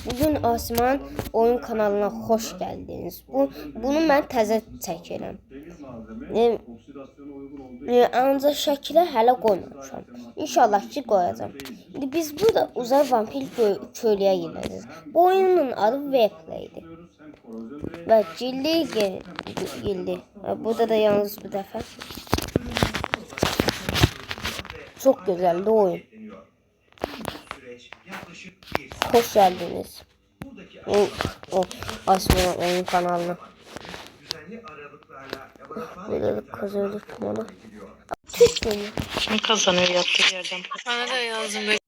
Bugün Asman oyun kanalına hoş geldiniz. Bunu mən təzə çəkirəm. Ancaq şəkilə hələ qoymamışam. İnşallah ki qoyacağam. İndi biz burada uzay vampir köylüyə girəcəyik. Bu oyunun adı Vplay'dir. Və cildi. Burada da yalnız bir dəfə. Çok güzel de oyun. Hoş geldiniz. Asman'ın oyun kanalına. Böyle kazandık bana. Kim kazanıyor yattığı yerden? Bana da yazın.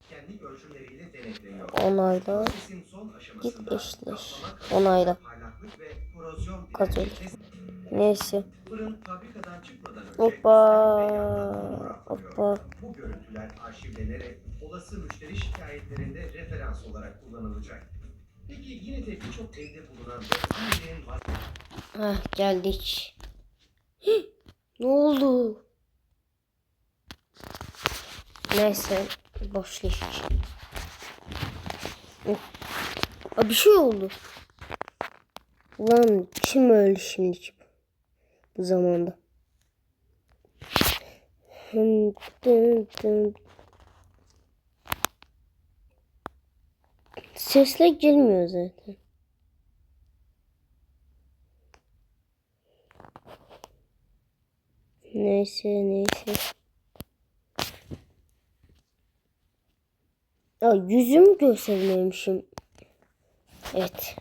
Onayla. Git eşleş. Onayla. Kazandık. Neyse. Hoppa. Bu görüntüler arşivlenerek olası müşteri şikayetlerinde referans olarak kullanılacak. Peki yine de birçok evde bulunan Geldik. Ne oldu? Neyse başlayalım. Bir şey oldu. Ulan kim öldü şimdi bu zamanda? Sesler gelmiyor zaten. Neyse. Yüzümü göstermemişim. Evet.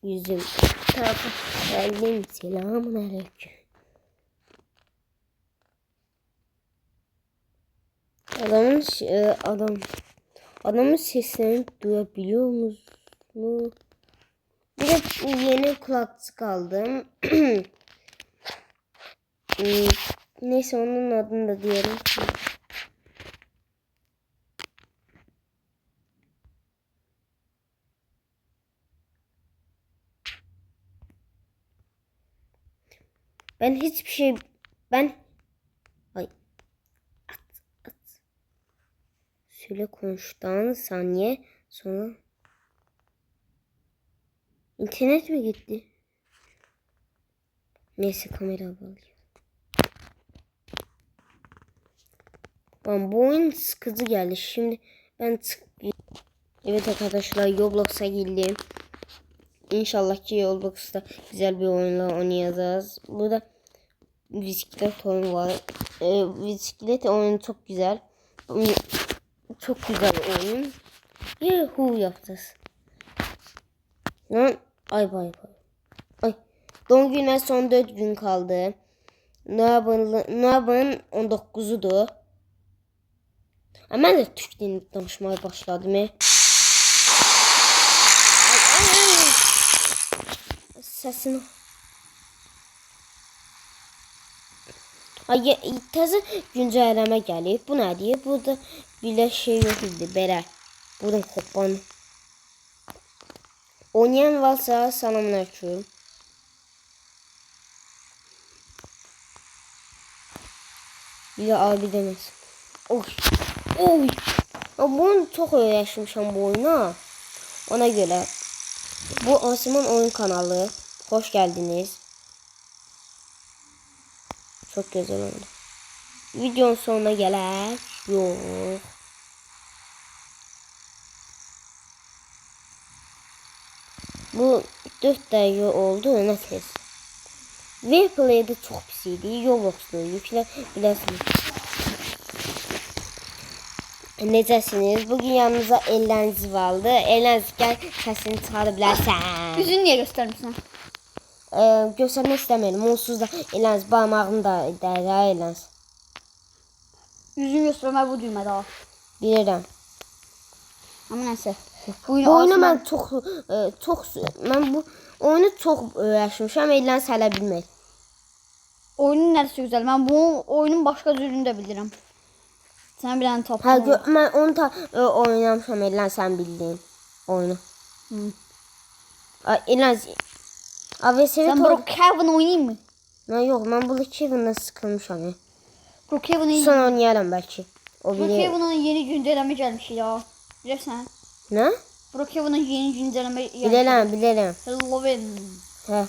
Yüzüm. Tamam. Geldim. Selamünaleyküm. Adamın seslerini duyabiliyor musunuz? Bir de yeni kulaklık aldım. Neyse onun adını da diyelim. Ben hiçbir şey Söyle konuştuktan saniye sonra internet mi gitti? Neyse kamera bağlayayım. Bu oyun sıkıcı geldi. Şimdi ben evet arkadaşlar Roblox'a girdim. İnşallah ki Roblox'ta güzel bir oyunla oynayacağız. Burada bisiklet oyunu var. Bisiklet oyunu çok güzel. Çok güzel oyun. Yuhu yapacağız. Lan ay. Doğum gününe son 4 gün kaldı. Noyabrın 19'udur. Mən də Türk dilini danışmaya başladım. Səsini. Təzə güncəlləmə gəlib. Bu nədir? Burada belə şey yox idi. Belə. Buradan hoppan. Oynayan varsa salamünaleyküm. Ya abi deməsin. Oy. Bunu çok öğrenmişim bu oyuna. Ona göre. Bu Asım'ın oyun kanalı. Hoş geldiniz. Çok güzel oldu. Videonun sonuna gelek. Yok. Bu 4 dakika oldu. Ne ses? Vplay'de çok pis idi. Roblox'da yükle bilirsiniz. Necəsiniz? Bugün yanınıza elləriniz vardı. Elləriniz gəl səsini çıxara bilərsən. Yüzünü niye göstermişsin? Göstermek istemiyorum. Onsuz da elləriniz barmağını da dəyər elləriniz. Yüzünü göstermek bu düğmede var. Bilirəm. Ama neyse. Bu oyunu mən bu oyunu çox öyrəşmişəm. Elləriniz hələ bilmək. Oyunun neresi güzel? Ben bu oyunun başka türünü de bilirim. Sen bir tane top. Mən onu da oynamışam. Elləriniz sen bildiğin oyunu. Elləriniz Sen Brookhaven oynayayım mı? Yox, mən Brookhaven'dan sıkılmışam. Brookhaven oynayayım. Son oynayarım belki. O biri Brookhaven'ın yeni güncelleme gelmiş ya. Bilirsən? ne? Brookhaven'ın yeni güncelleme gelmiş. Bilirəm. Halloween. Hə.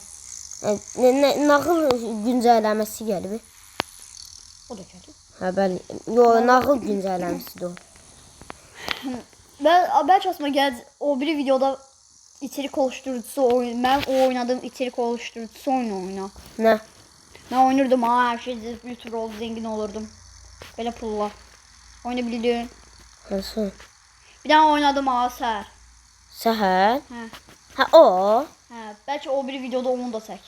Nağıl güncəlləməsi gəlib. O da geldi. Hə, bəli. Yo, nağıl güncəlləməsidir o. Ben çalışma geldi. O bir videoda içerik oluşturucusu oyun. Ben o oynadığım içerik oluşturucusu oyna. Nə? Ben oynurdum ha her şey YouTuber oldu zengin olurdum. Böyle pulla. Oyunu bildin. Hansı? Bir daha oynadım ha Səhər. Səhər? Hə. Hə, o. Hə, belki o bir videoda onu da çək.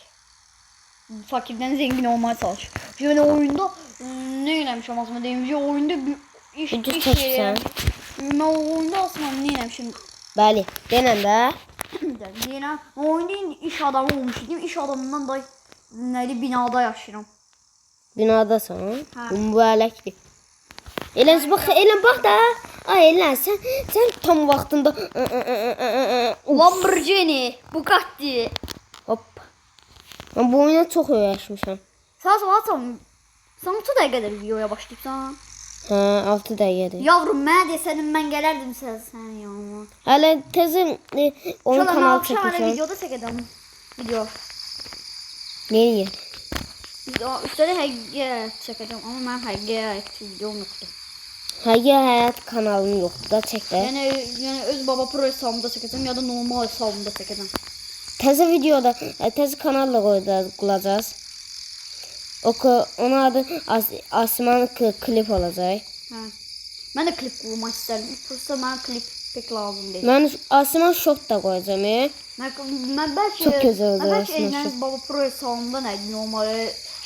Fakirden zengin olmaya çalış. Yani oyunda ne eləmişəm aslında deyim ki oyunda bir iş Video iş çəksən. Ben oyunda aslında ne eləmişəm? Bəli. Denən də. Yine oyunda iş adamı olmuşum. İş adamından da nəli binada yaşayıram. Binadasan. Hə. Mübarəkdir. Elə bax da. Ay elə sən tam vaxtında Lamborghini, Bugatti. hop. Mən bu oyuna çox öyrəşmişəm. Sen 6 dəqiqədir videoya başlayıbsan. Hə, 6 dəqiqədir. Yavrum mənə desənin mən gələrdim sən yanıma. Hələ təzə oyun kanalı Akşam çəkmişəm. videoda çəkəcəm. Video. Nəyə? Üstədə həqiqət çəkəcəm amma mən həqiqət videom yoxdur. Həqiqi həyat kanalım yoxdur da çək də. Yəni öz baba pro hesabımda çəkəcəm ya da normal hesabımda çəkəcəm. Təzə videoda, təzə kanalla qoyacağız. Onun adı Asman klip olacaq. Hə. Mən də klip qurmaq istərdim. Prosta mənə klip pek lazım deyil. Mən Asman shot da qoyacağam. Mən bəlkə Çox gözəl oldu Mən Asman bəlkə shot. baba pro hesabımda nədir normal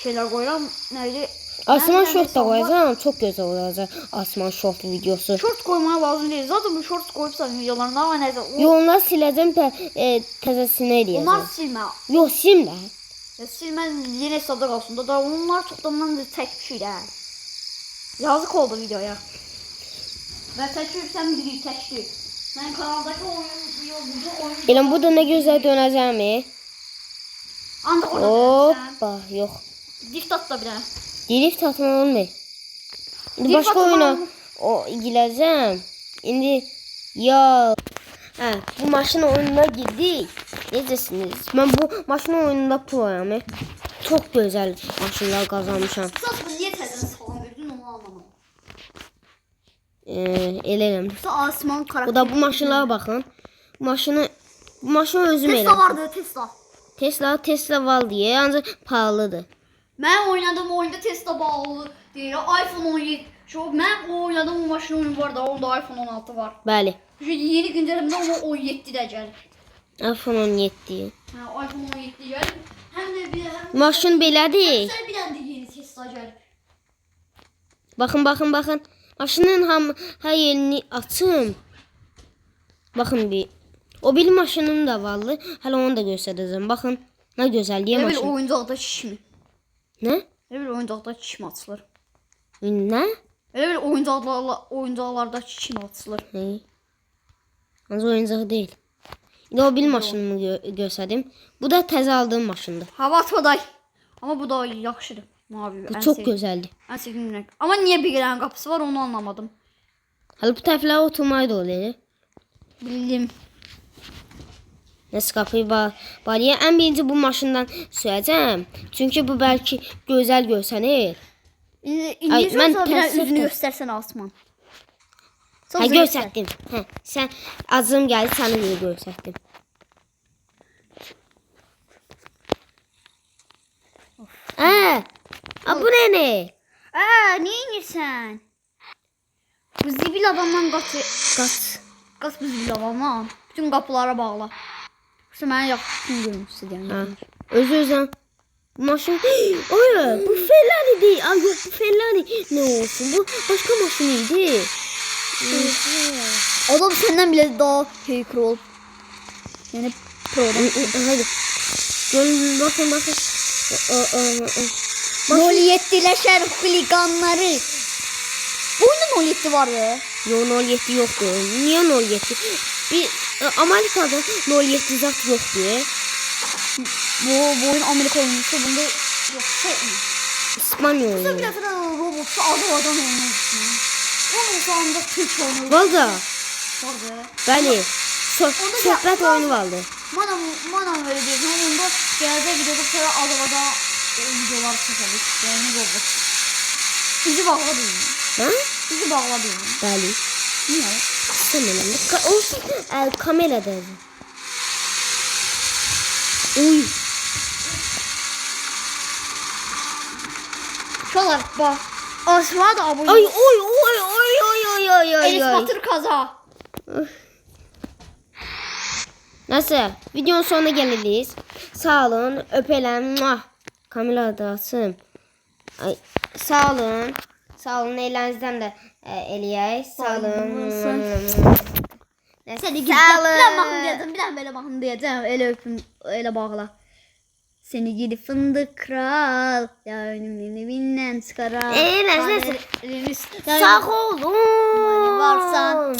şeylər qoyuram. Nədir? Asman shot da qoyacağam. Çox gözəl olacaq Asman shot videosu. Short koymaya lazım değil. Zaten bu short koyupsan videolarına ama neyse. Onları siləcəm, təzəsini eləyəcəm. Onlar silmə. Yox, silmə. Ya silmə yeni hesabda qalsın da onlar çoxdandan da tək bir şey də. Yazık oldu videoya. Və təkürsən biri təkdir. Sən kanaldakı oyun Elə bu da nə gözəl dönəcəm. Ancaq orada dönərsən. Hoppa, yox. Dift at da bir dənə. Drift atmaq olmuyor. İndi Drift başqa atmaq oyuna olmur. girəcəm. İndi ya bu maşın oyununa girdik. Necəsiniz? Mən bu maşın oyununda proyam. Çox gözəl maşınlar qazanmışam. Sən bu niyə təzən salam verdin onu anlamadım. Elə eləmiş. Sən Asman karakter. Bu da bu maşınlara baxın. Bu maşını özüm Tesla elədim. vardı Tesla. Tesla var diye ancaq pahalıdır. Ben oynadığım oyunda Tesla bağlı değil. iPhone 17. Ben o oynadığım maşın oyunu var da onda iPhone 16 var. Bəli. Şu yeni güncellemede ama 17 de geldi. iPhone 17. Ha, iPhone 17 geldi. Hem de bir Maşın belədir. Sen bir tane de yeni Tesla geldi. Baxın. Maşının hər yerini açım. Baxın bir. O benim maşınım da varlı. Hələ onu da göstərəcəm. Baxın. Nə gözəl deyə Ne bir maşın. oyuncakta çiş mi? Nə? Ne bir oyuncakta çiş mi atılır? Nə? Öyle bir oyuncaklarda çiş mi atılır? Hey. Ancaq oyuncaq deyil. İndi o benim maşınımı göstərdim. Bu da təzə aldığım maşındır. Hava atmaday. Ama bu da yaxşıdır. Mavi. Bu çox gözəldir. En sevdiğim renk. Ama niye bir gelen kapısı var onu anlamadım. Hələ bu tərəflərə oturmayı da olur. Bildim. Nəsə qapıyı bağlayır. Ən birinci bu maşından sürəcəm. Çünki bu bəlkə gözəl görsənir. İngilizce mən olsa biraz təəssüf üzünü də- göstersen Asman. Çok Hə, zevkli. göstərdim. Hə, sən acım gəldi, səni də göstərdim. Bu nə? Ne inirsən? Bu zibil adamdan Qaç bu zibil adamdan. Bütün qapılara bağla. Yoksa mənə yaxşı görmüşsün Hə. deyən. Özü bu maşın. Ay, bu Ferrari değil. Ay yox, bu Ferrari. Nə olsun? Bu başqa maşın idi. Adam senden bile daha hacker ol. Yani pro'dan. Hadi. Görün bakın. Noliyettileşer huliganları. Bu oyunda 07 var ya. Yo 07 yoxdur. Niyə 07? Bir Amerikada 07 zat yoxdur. Bu oyun Amerika oyuncusu bunda yok şey mi? İspanya Sen oyunu. biraz da robotsu adı adam oynuyorsun. Onun sonunda Türk oyunu. Valda. Vardı. Bəli. Söhbət oyunu valdı. Manam öyle diyorsun. Onda gelecek videoda sonra Azova'da videolar çekelim. Yani oldu. Bizi bağladı mı? Ha? Bizi bağladı mı? Bəli. Niye? İstəmirəm. Olsun. Kamerada. Uy. Şolar bak. Aşağı da abone. Ay oy oy oy oy oy oy Elis oy. Batır kaza. Nasıl? Videonun sonuna geliriz. Sağ olun. Öpelim. Muah. Kamera dağıtsın. Ay, sağ olun. Sağ olun. Elinizden de eləyək. Sağ olun. Seni Sağ gidip olun. bir daha bakın diyeceğim. Bir daha böyle bakın diyeceğim. Öyle öpün. Öyle bağla. Seni gidi fındık kral. Ya önümden evinden çıkaran. Neyse. Kaderimiz- Sağ olun. varsan